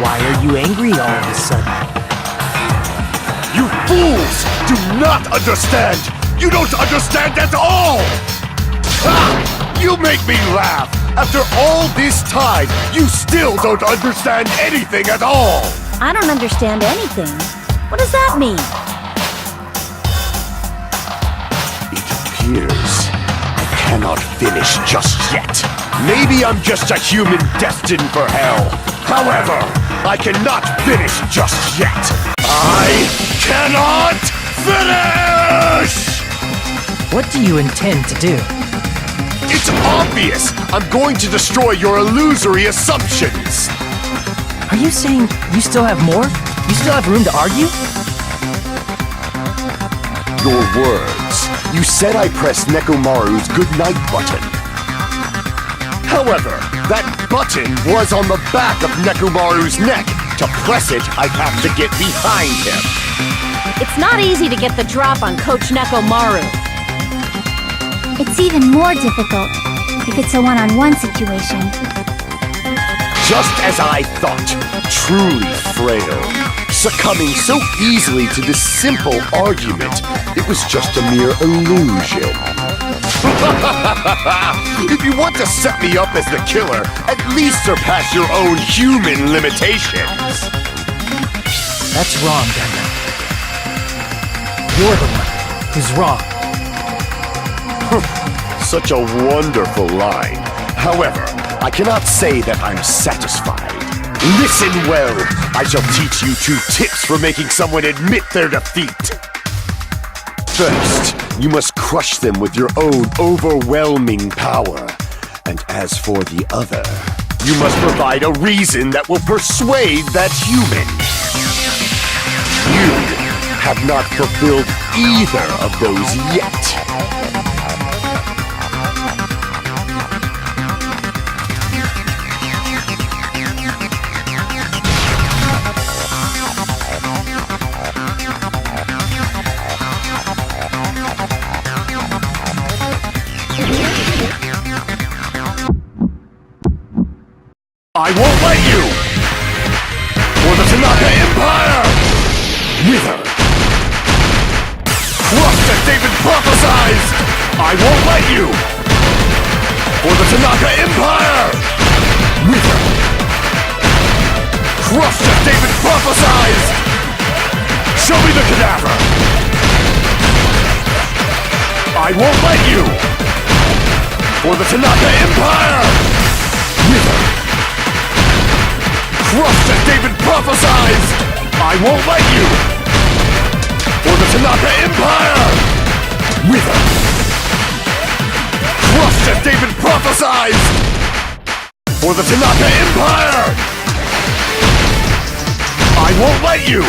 Why are you angry all of a sudden? You fools do not understand! You don't understand at all! Ha! You make me laugh! After all this time, you still don't understand anything at all! I don't understand anything. What does that mean? It appears I cannot finish just yet. Maybe I'm just a human destined for hell. However, I cannot finish just yet. I cannot finish! What do you intend to do? It's obvious! I'm going to destroy your illusory assumptions! Are you saying you still have more? You still have room to argue? Your words. You said I pressed Nekomaru's goodnight button. However, that button was on the back of Nekomaru's neck. To press it, I'd have to get behind him. It's not easy to get the drop on Coach Nekomaru. It's even more difficult if it's a one-on-one situation. Just as I thought, truly frail. Succumbing so easily to this simple argument, it was just a mere illusion. If you want to set me up as the killer, at least surpass your own human limitations. That's wrong, Gundam. You're the one who's wrong. Such a wonderful line. However, I cannot say that I'm satisfied. Listen well. I shall teach you 2 tips for making someone admit their defeat. First, you must crush them with your own overwhelming power. And as for the other, you must provide a reason that will persuade that human. You have not fulfilled either of those yet. I won't let you! For the Tanaka Empire! Wither! Crushed as David prophesized! I won't let you! For the Tanaka Empire! Wither! Crushed as David prophesized! Show me the cadaver! I won't let you! For the Tanaka Empire! Wither! Crushed as David prophesized! I won't let you! For the Tanaka Empire! Wither! Crushed as David prophesized! For the Tanaka Empire! I won't let you!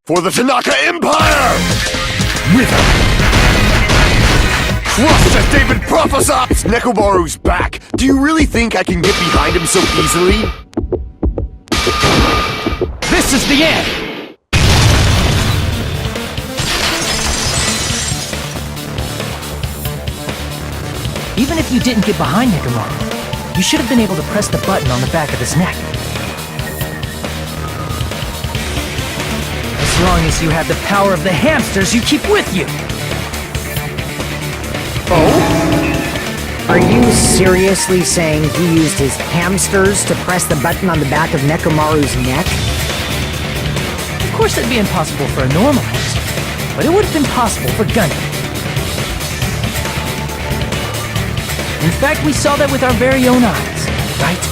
For the Tanaka Empire! Wither! Crushed as David prophesied! It's Nekomaru's back! Do you really think I can get behind him so easily? This is the end! Even if you didn't get behind Nekomaru, you should have been able to press the button on the back of his neck. As long as you have the power of the hamsters you keep with you! Are you seriously saying he used his hamsters to press the button on the back of Nekomaru's neck? Of course it'd be impossible for a normal hamster, but it would have been possible for Gundam. In fact, we saw that with our very own eyes, right?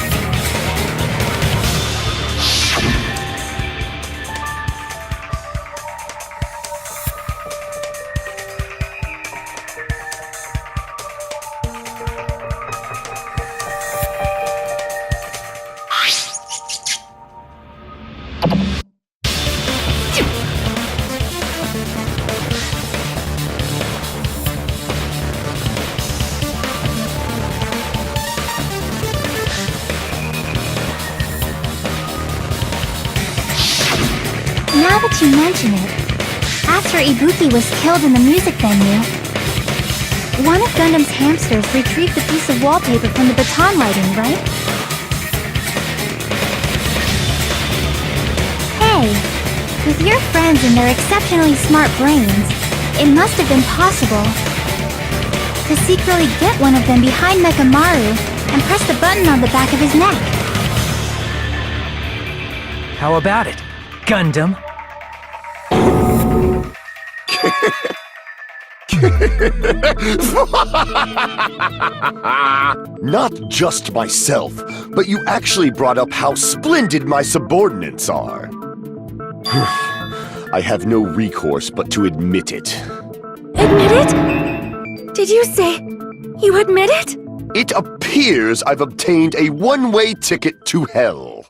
Now that you mention it, after Ibuki was killed in the music venue, one of Gundam's hamsters retrieved the piece of wallpaper from the baton lighting, right? With your friends and their exceptionally smart brains, it must have been possible to secretly get one of them behind Mekamaru and press the button on the back of his neck. How about it, Gundam? Not just myself, but you actually brought up how splendid my subordinates are. I have no recourse but to admit it. Admit it? Did you say you admit it? It appears I've obtained a one-way ticket to hell.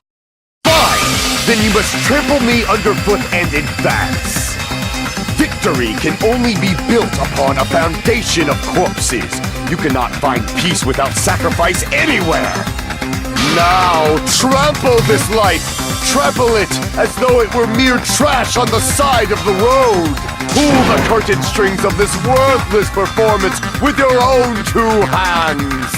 Fine! Then you must trample me underfoot and advance. Victory can only be built upon a foundation of corpses. You cannot find peace without sacrifice anywhere. Now, trample this life. Trample it as though it were mere trash on the side of the road. Pull the curtain strings of this worthless performance with your own two hands.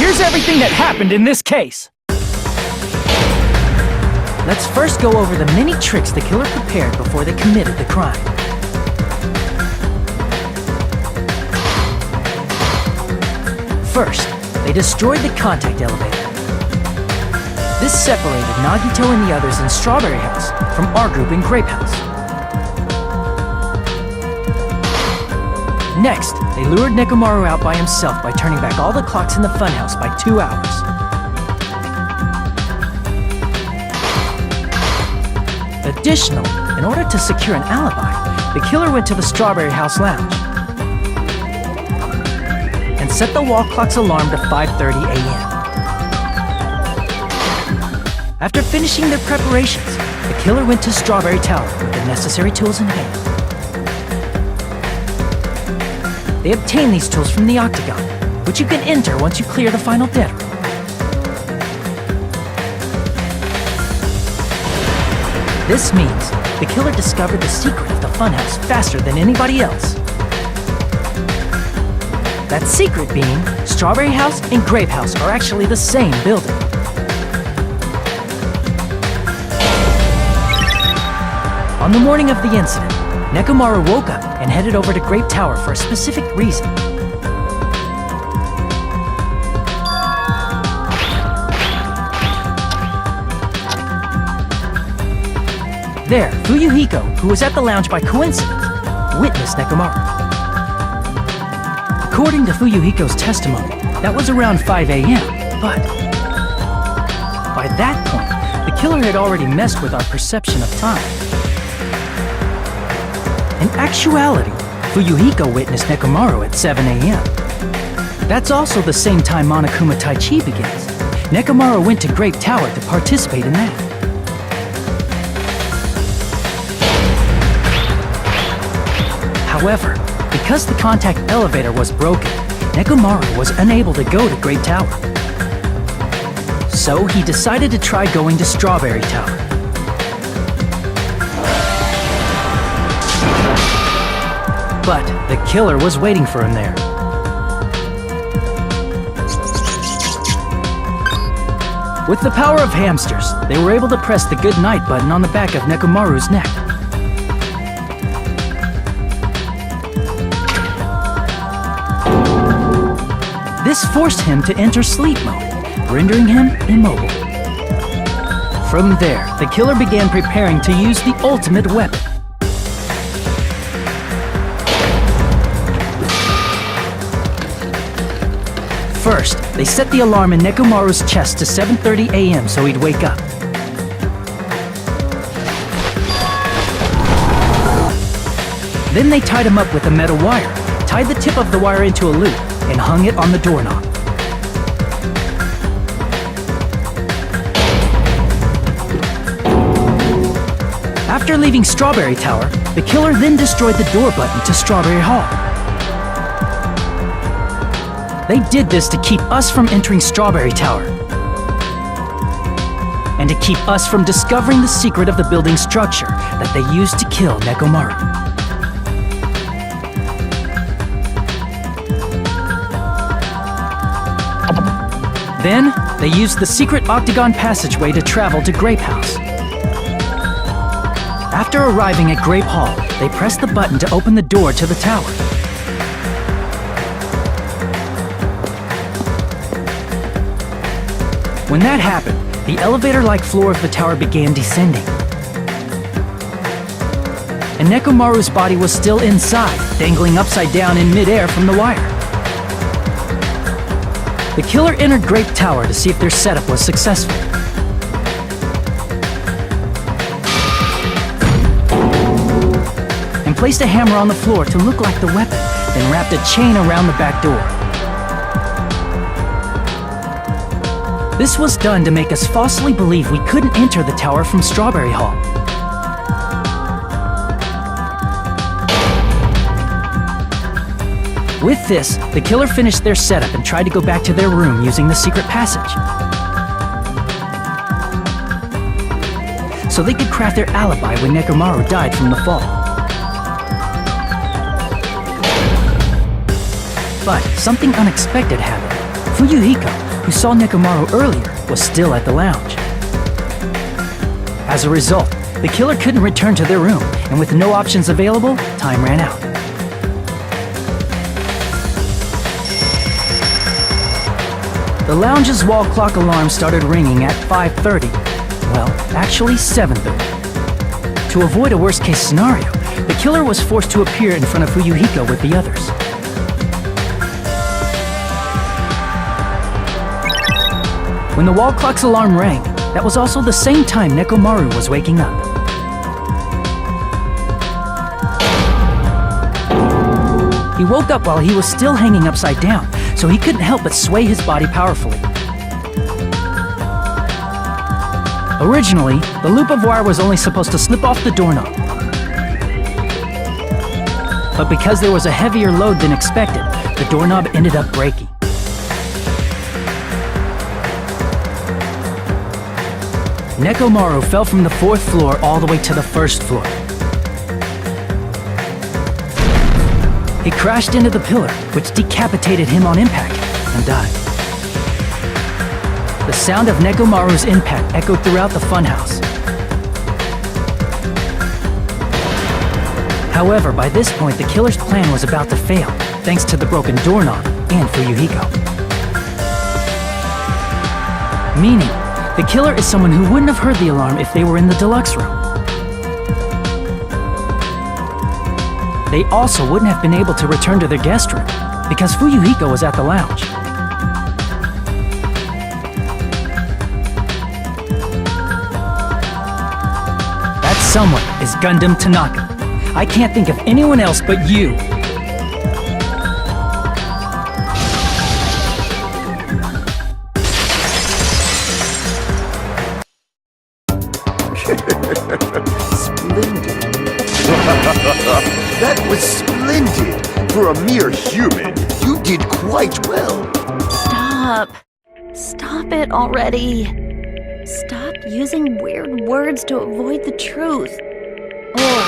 Here's everything that happened in this case. Let's first go over the many tricks the killer prepared before they committed the crime. First, they destroyed the contact elevator. This separated Nagito and the others in Strawberry House from our group in Grape House. Next, they lured Nekomaru out by himself by turning back all the clocks in the funhouse by 2 hours. Additionally, in order to secure an alibi, the killer went to the Strawberry House lounge and set the wall clock's alarm to 5:30 a.m. After finishing their preparations, the killer went to Strawberry Tower with the necessary tools in hand. They obtained these tools from the Octagon, which you can enter once you clear the final dead room. This means the killer discovered the secret of the funhouse faster than anybody else. That secret being, Strawberry House and Grape House are actually the same building. On the morning of the incident, Nekomaru woke up and headed over to Grape Tower for a specific reason. There, Fuyuhiko, who was at the lounge by coincidence, witnessed Nekomaru. According to Fuyuhiko's testimony, that was around 5 a.m., but by that point, the killer had already messed with our perception of time. In actuality, Fuyuhiko witnessed Nekomaru at 7 a.m. That's also the same time Monokuma Taichi begins. Nekomaru went to Grape Tower to participate in that. However, because the contact elevator was broken, Nekomaru was unable to go to Grape Tower. So he decided to try going to Strawberry Tower. But the killer was waiting for him there. With the power of hamsters, they were able to press the good night button on the back of Nekomaru's neck. This forced him to enter sleep mode, rendering him immobile. From there, the killer began preparing to use the ultimate weapon. First, they set the alarm in Nekomaru's chest to 7:30 a.m. so he'd wake up. Then they tied him up with a metal wire, tied the tip of the wire into a loop, and hung it on the doorknob. After leaving Strawberry Tower, the killer then destroyed the door button to Strawberry Hall. They did this to keep us from entering Strawberry Tower, and to keep us from discovering the secret of the building structure that they used to kill Nekomaru. Then, they used the secret octagon passageway to travel to Grape House. After arriving at Grape Hall, they pressed the button to open the door to the tower. When that happened, the elevator-like floor of the tower began descending. And Nekomaru's body was still inside, dangling upside down in midair from the wire. The killer entered Grape Tower to see if their setup was successful. And placed a hammer on the floor to look like the weapon, then wrapped a chain around the back door. This was done to make us falsely believe we couldn't enter the tower from Strawberry Hall. With this, the killer finished their setup and tried to go back to their room using the secret passage, so they could craft their alibi when Nekomaru died from the fall. But something unexpected happened. Fuyuhiko, who saw Nekomaru earlier, was still at the lounge. As a result, the killer couldn't return to their room, and with no options available, time ran out. The lounge's wall clock alarm started ringing at 5:30. Well, actually 7:30. To avoid a worst-case scenario, the killer was forced to appear in front of Fuyuhiko with the others. When the wall clock's alarm rang, that was also the same time Nekomaru was waking up. He woke up while he was still hanging upside down, so he couldn't help but sway his body powerfully. Originally, the loop of wire was only supposed to slip off the doorknob. But because there was a heavier load than expected, the doorknob ended up breaking. Nekomaru fell from the 4th floor all the way to the 1st floor. He crashed into the pillar, which decapitated him on impact, and died. The sound of Nekomaru's impact echoed throughout the funhouse. However, by this point, the killer's plan was about to fail, thanks to the broken doorknob and Fuyuhiko. Meaning, the killer is someone who wouldn't have heard the alarm if they were in the deluxe room. They also wouldn't have been able to return to their guest room, because Fuyuhiko was at the lounge. That someone is Gundam Tanaka. I can't think of anyone else but you. Splendid. That was splendid! For a mere human, you did quite well. Stop. Stop it already. Stop using weird words to avoid the truth. Or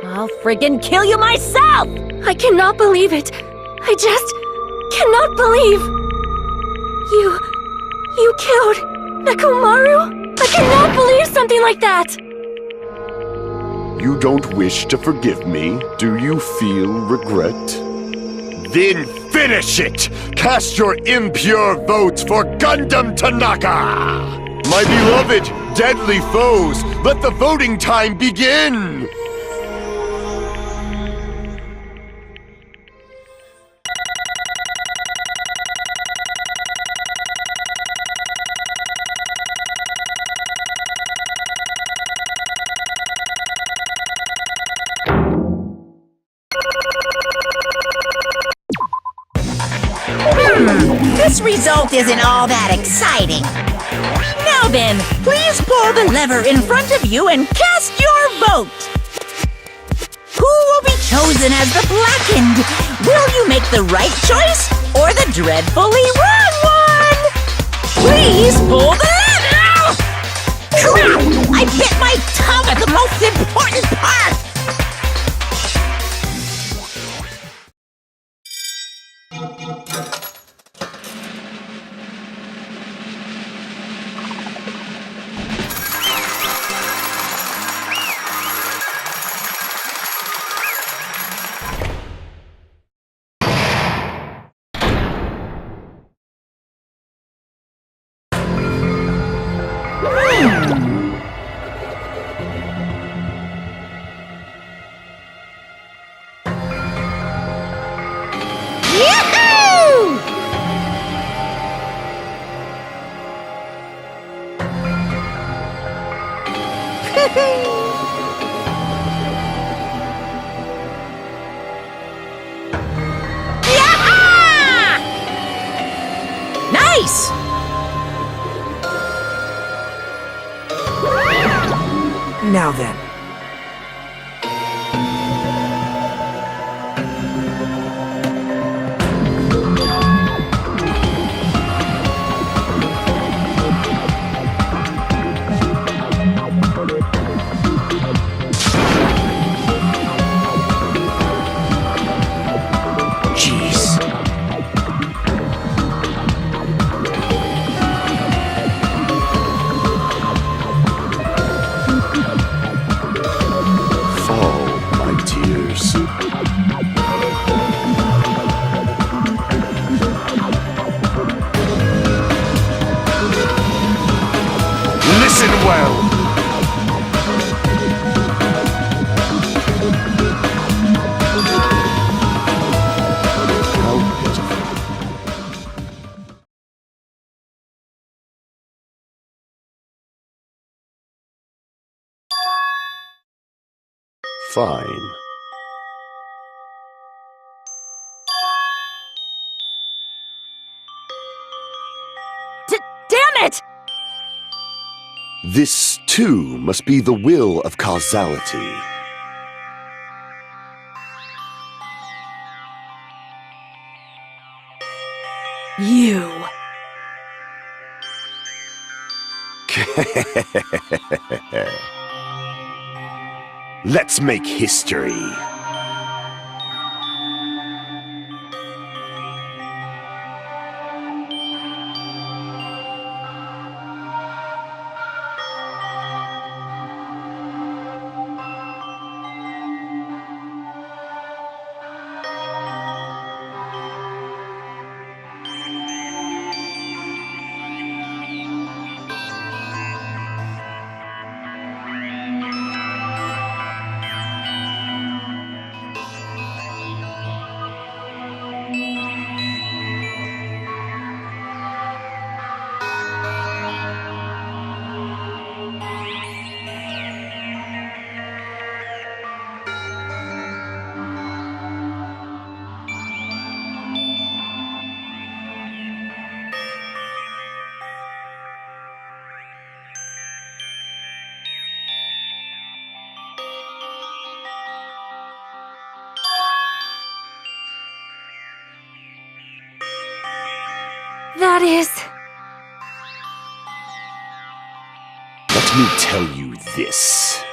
I'll friggin' kill you myself! I cannot believe it. I just cannot believe. You killed Nekomaru? I cannot believe something like that! You don't wish to forgive me? Do you feel regret? Then finish it! Cast your impure votes for Gundam Tanaka! My beloved, deadly foes, let the voting time begin! This result isn't all that exciting. Now then, please pull the lever in front of you and cast your vote. Who will be chosen as the blackened? Will you make the right choice or the dreadfully wrong one? Please pull the lever! Crap! I bit my tongue at the most important part! Nice! Now then. Jeez. Fall, my tears. Listen well! How pitiful. Fine. Damn it! This, too, must be the will of causality. You. Let's make history. That is... Let me tell you this.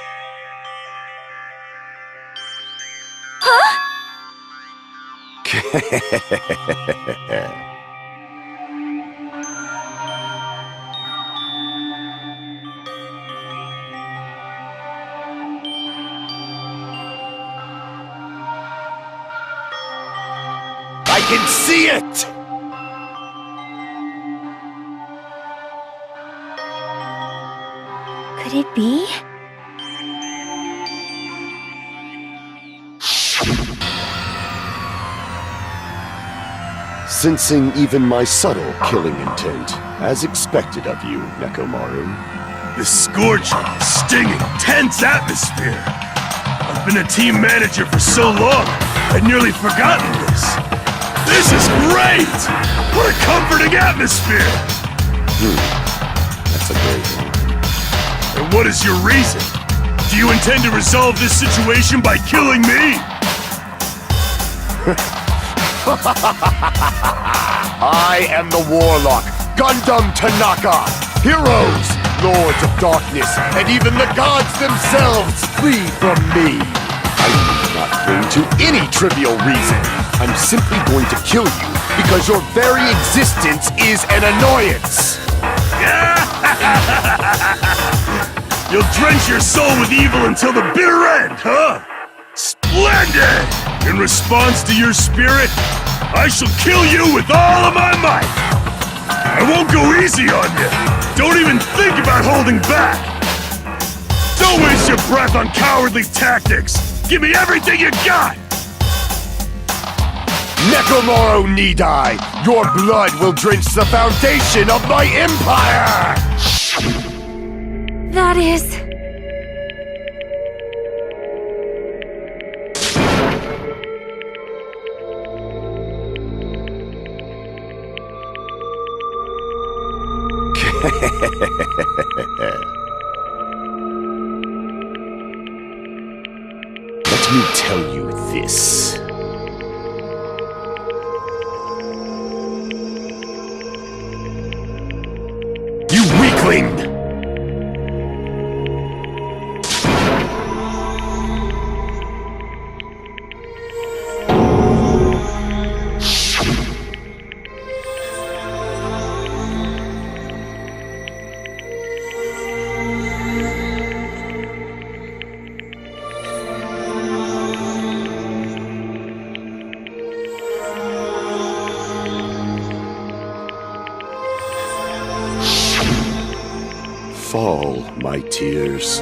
I can see it! Could it be? Sensing even my subtle killing intent, as expected of you, Nekomaru. This scorching, stinging, tense atmosphere. I've been a team manager for so long, I'd nearly forgotten this. This is great! What a comforting atmosphere! That's a great one. And what is your reason? Do you intend to resolve this situation by killing me? I am the Warlock, Gundam Tanaka. Heroes, Lords of Darkness, and even the gods themselves flee from me. I need not cling to any trivial reason. I'm simply going to kill you because your very existence is an annoyance. You'll drench your soul with evil until the bitter end, huh? Splendid! In response to your spirit, I shall kill you with all of my might! I won't go easy on you! Don't even think about holding back! Don't waste your breath on cowardly tactics! Give me everything you got! Nekomaru Nidai, your blood will drench the foundation of my empire! That is... Let me tell you this. You weakling! Fall, my tears.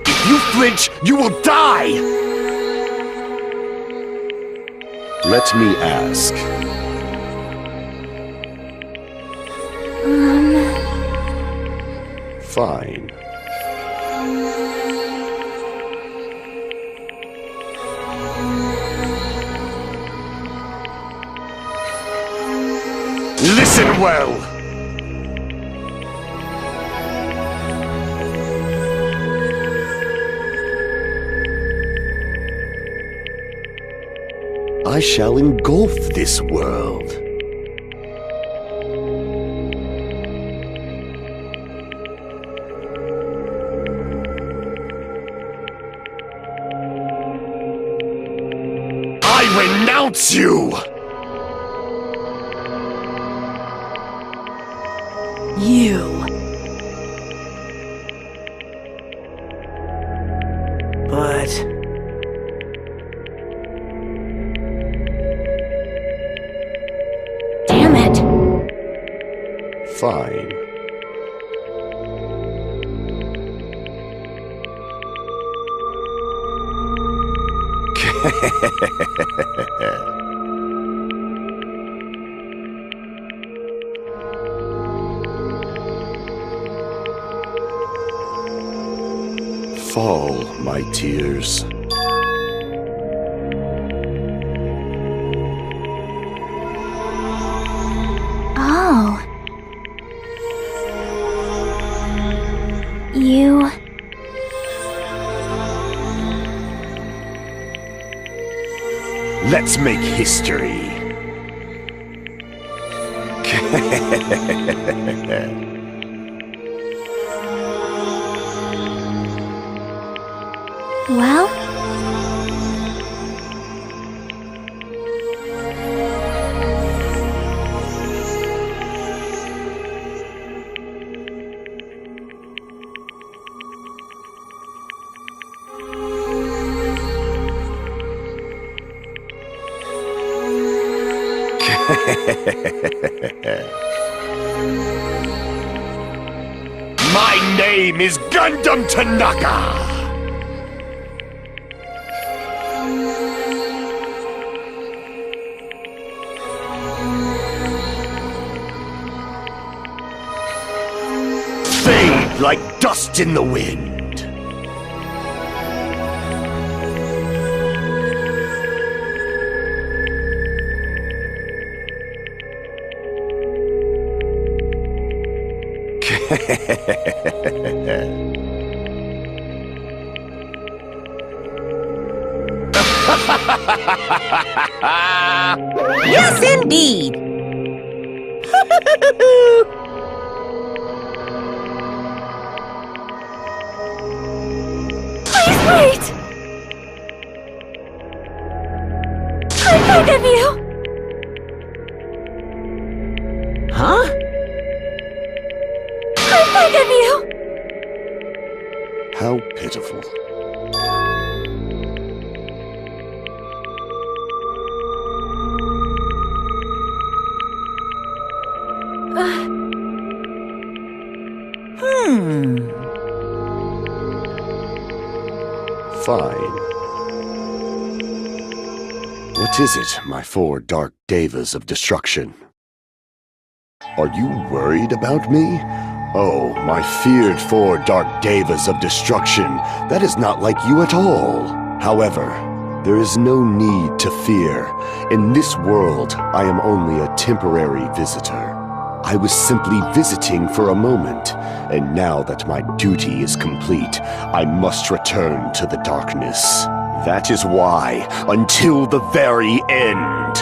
If you flinch, you will die! Let me ask. Fine. Listen well! I shall engulf this world. I renounce you! You. But... Damn it. Fine. Fall, my tears. Oh. Let's make history. Well? My name is Gundam Tanaka! Fade like dust in the wind. Yes, indeed. Please wait! I beg of you! Huh? I beg of you! How pitiful. Fine. What is it, my 4 dark devas of destruction? Are you worried about me? Oh, my feared 4 dark devas of destruction, that is not like you at all. However, there is no need to fear. In this world, I am only a temporary visitor. I was simply visiting for a moment, and now that my duty is complete, I must return to the darkness. That is why, until the very end,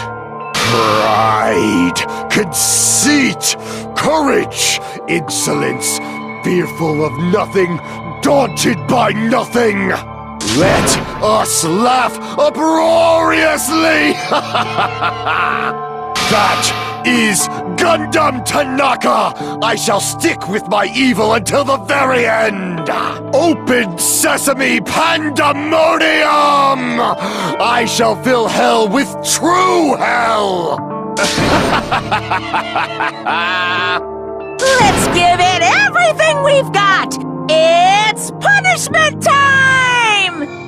pride, conceit, courage, insolence, fearful of nothing, daunted by nothing. Let us laugh uproariously! That is Gundam Tanaka! I shall stick with my evil until the very end! Open sesame pandemonium! I shall fill hell with true hell! Let's give it everything we've got! It's punishment time!